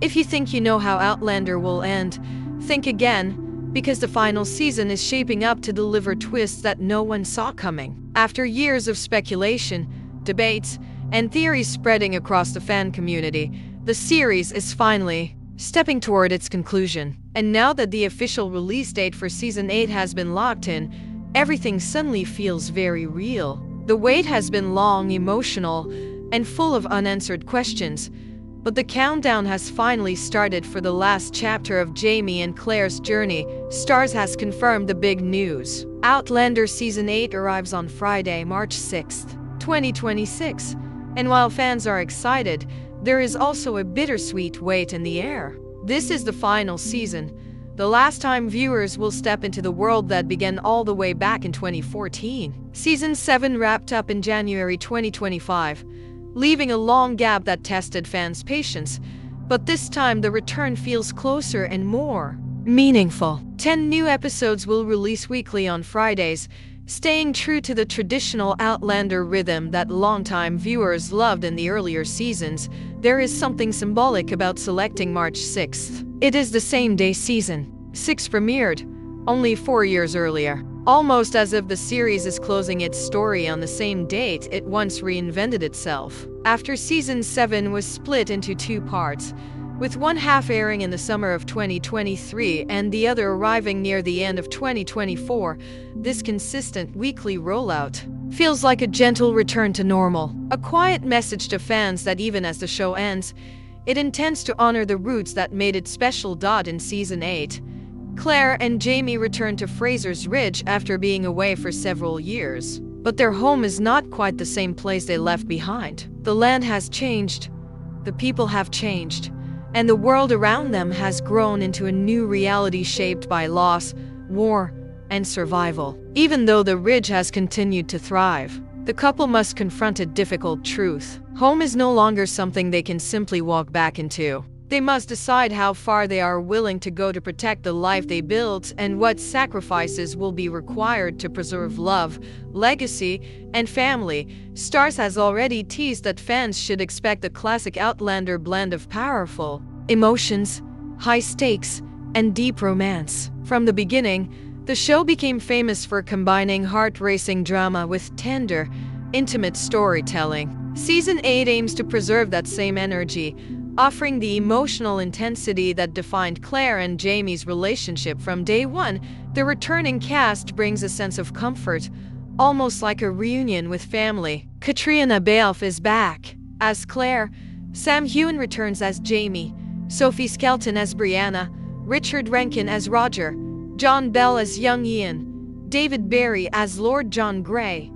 If you think you know how Outlander will end, think again, because the final season is shaping up to deliver twists that no one saw coming. After years of speculation, debates, and theories spreading across the fan community, the series is finally stepping toward its conclusion. And now that the official release date for Season 8 has been locked in, everything suddenly feels very real. The wait has been long, emotional, and full of unanswered questions, but the countdown has finally started for the last chapter of Jamie and Claire's journey. Starz has confirmed the big news. Outlander Season 8 arrives on Friday, March 6th, 2026. And while fans are excited, there is also a bittersweet weight in the air. This is the final season, the last time viewers will step into the world that began all the way back in 2014. Season 7 wrapped up in January 2025, leaving a long gap that tested fans' patience. But this time the return feels closer and more meaningful. 10 new episodes will release weekly on Fridays, staying true to the traditional Outlander rhythm that longtime viewers loved in the earlier seasons. There is something symbolic about selecting March 6th. It is the same day Season 6 premiered, only 4 years earlier. Almost as if the series is closing its story on the same date it once reinvented itself. After Season 7 was split into 2 parts, with one half airing in the summer of 2023 and the other arriving near the end of 2024, this consistent weekly rollout feels like a gentle return to normal. A quiet message to fans that even as the show ends, it intends to honor the roots that made it special. In Season 8, Claire and Jamie return to Fraser's Ridge after being away for several years. But their home is not quite the same place they left behind. The land has changed, the people have changed, and the world around them has grown into a new reality shaped by loss, war, and survival. Even though the Ridge has continued to thrive, the couple must confront a difficult truth. Home is no longer something they can simply walk back into. They must decide how far they are willing to go to protect the life they built and what sacrifices will be required to preserve love, legacy, and family. Starz has already teased that fans should expect the classic Outlander blend of powerful emotions, high stakes, and deep romance. From the beginning, the show became famous for combining heart-racing drama with tender, intimate storytelling. Season 8 aims to preserve that same energy, offering the emotional intensity that defined Claire and Jamie's relationship from day one. The returning cast brings a sense of comfort, almost like a reunion with family. Katrina Balfe is back as Claire, Sam Heughan returns as Jamie, Sophie Skelton as Brianna, Richard Rankin as Roger, John Bell as young Ian, David Barry as Lord John Grey,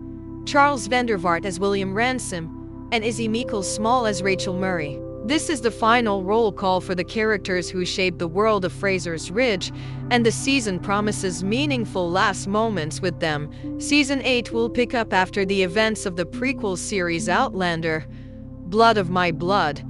Charles Vandervaart as William Ransom, and Izzy Meikle-Small as Rachel Murray. This is the final roll call for the characters who shaped the world of Fraser's Ridge, and the season promises meaningful last moments with them. Season 8 will pick up after the events of the prequel series Outlander, Blood of My Blood,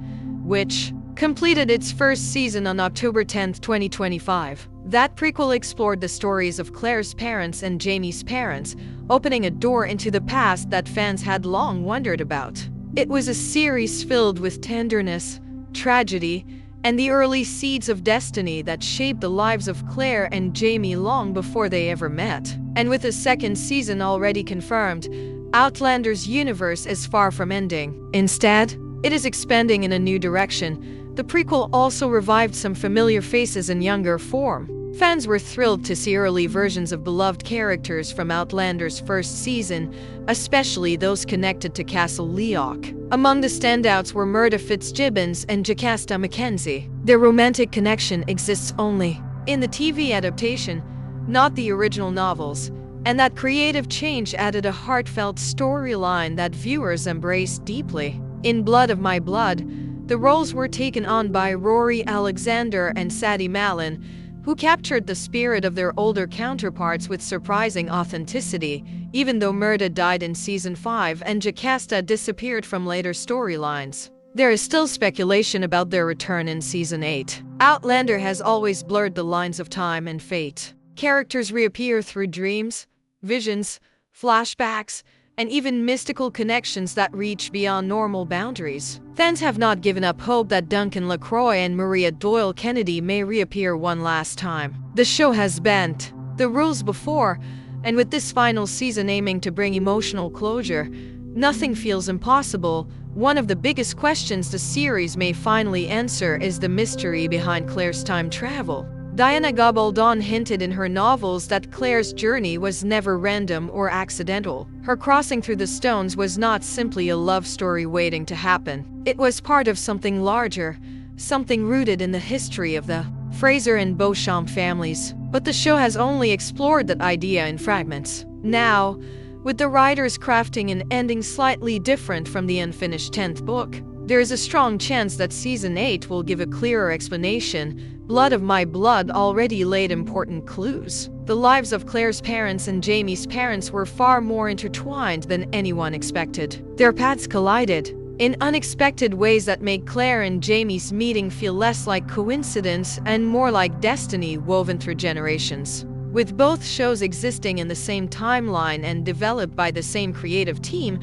which completed its first season on October 10, 2025. That prequel explored the stories of Claire's parents and Jamie's parents, opening a door into the past that fans had long wondered about. It was a series filled with tenderness, tragedy, and the early seeds of destiny that shaped the lives of Claire and Jamie long before they ever met. And with a second season already confirmed, Outlander's universe is far from ending. Instead, it is expanding in a new direction. The prequel also revived some familiar faces in younger form. Fans were thrilled to see early versions of beloved characters from Outlander's first season, especially those connected to Castle Leoch. Among the standouts were Murda Fitzgibbons and Jocasta Mackenzie. Their romantic connection exists only in the TV adaptation, not the original novels, and that creative change added a heartfelt storyline that viewers embraced deeply. In Blood of My Blood, the roles were taken on by Rory Alexander and Sadie Malin, who captured the spirit of their older counterparts with surprising authenticity, even though Murda died in Season 5 and Jocasta disappeared from later storylines. There is still speculation about their return in Season 8. Outlander has always blurred the lines of time and fate. Characters reappear through dreams, visions, flashbacks, and even mystical connections that reach beyond normal boundaries. Fans have not given up hope that Duncan LaCroix and Maria Doyle Kennedy may reappear one last time. The show has bent the rules before, and with this final season aiming to bring emotional closure, nothing feels impossible. One of the biggest questions the series may finally answer is the mystery behind Claire's time travel. Diana Gabaldon hinted in her novels that Claire's journey was never random or accidental. Her crossing through the stones was not simply a love story waiting to happen. It was part of something larger, something rooted in the history of the Fraser and Beauchamp families. But the show has only explored that idea in fragments. Now, with the writers crafting an ending slightly different from the unfinished 10th book, there is a strong chance that Season 8 will give a clearer explanation. Blood of My Blood already laid important clues. The lives of Claire's parents and Jamie's parents were far more intertwined than anyone expected. Their paths collided in unexpected ways that make Claire and Jamie's meeting feel less like coincidence and more like destiny woven through generations. With both shows existing in the same timeline and developed by the same creative team,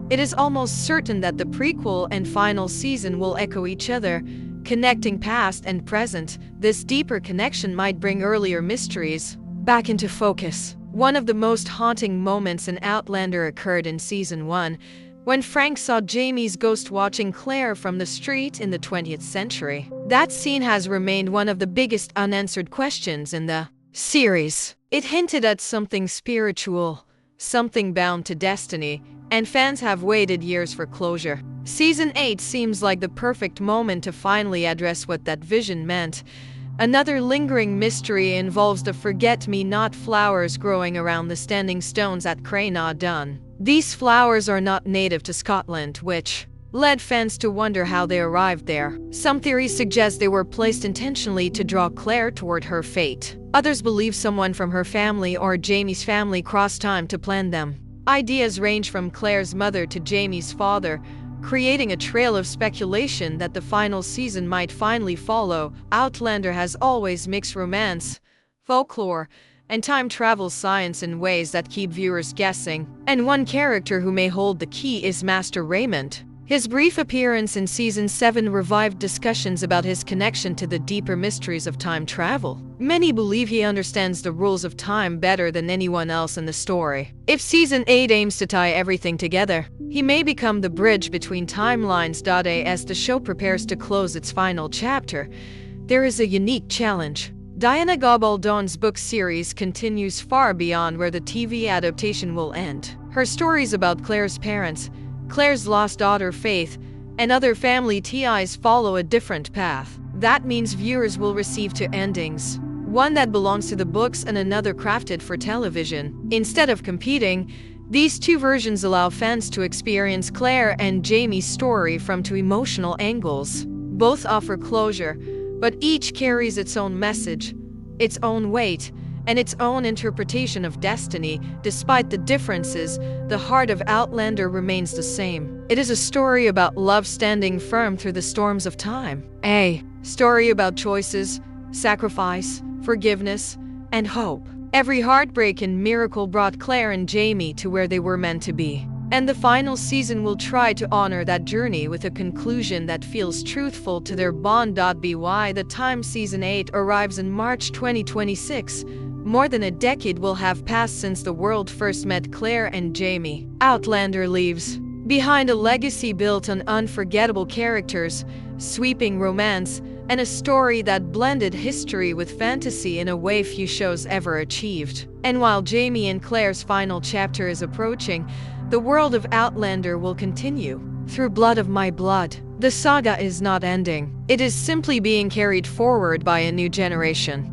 it is almost certain that the prequel and final season will echo each other, connecting past and present. This deeper connection might bring earlier mysteries back into focus. One of the most haunting moments in Outlander occurred in Season 1, when Frank saw Jamie's ghost watching Claire from the street in the 20th century. That scene has remained one of the biggest unanswered questions in the series. It hinted at something spiritual, something bound to destiny, and fans have waited years for closure. Season 8 seems like the perfect moment to finally address what that vision meant. Another lingering mystery involves the forget-me-not flowers growing around the standing stones at Craigna Dun. These flowers are not native to Scotland, which led fans to wonder how they arrived there. Some theories suggest they were placed intentionally to draw Claire toward her fate. Others believe someone from her family or Jamie's family crossed time to plan them. Ideas range from Claire's mother to Jamie's father, creating a trail of speculation that the final season might finally follow. Outlander has always mixed romance, folklore, and time travel science in ways that keep viewers guessing. And one character who may hold the key is Master Raymond. His brief appearance in Season 7 revived discussions about his connection to the deeper mysteries of time travel. Many believe he understands the rules of time better than anyone else in the story. If Season 8 aims to tie everything together, he may become the bridge between timelines. As the show prepares to close its final chapter, there is a unique challenge. Diana Gabaldon's book series continues far beyond where the TV adaptation will end. Her stories about Claire's parents, Claire's lost daughter Faith, and other family ties follow a different path. That means viewers will receive two endings, one that belongs to the books and another crafted for television. Instead of competing, these two versions allow fans to experience Claire and Jamie's story from two emotional angles. Both offer closure, but each carries its own message, its own weight, and its own interpretation of destiny. Despite the differences, the heart of Outlander remains the same. It is a story about love standing firm through the storms of time. A story about choices, sacrifice, forgiveness, and hope. Every heartbreak and miracle brought Claire and Jamie to where they were meant to be. And the final season will try to honor that journey with a conclusion that feels truthful to their bond. By the time Season 8 arrives in March 2026, more than a decade will have passed since the world first met Claire and Jamie. Outlander leaves behind a legacy built on unforgettable characters, sweeping romance, and a story that blended history with fantasy in a way few shows ever achieved. And while Jamie and Claire's final chapter is approaching, the world of Outlander will continue. Through Blood of My Blood, the saga is not ending. It is simply being carried forward by a new generation.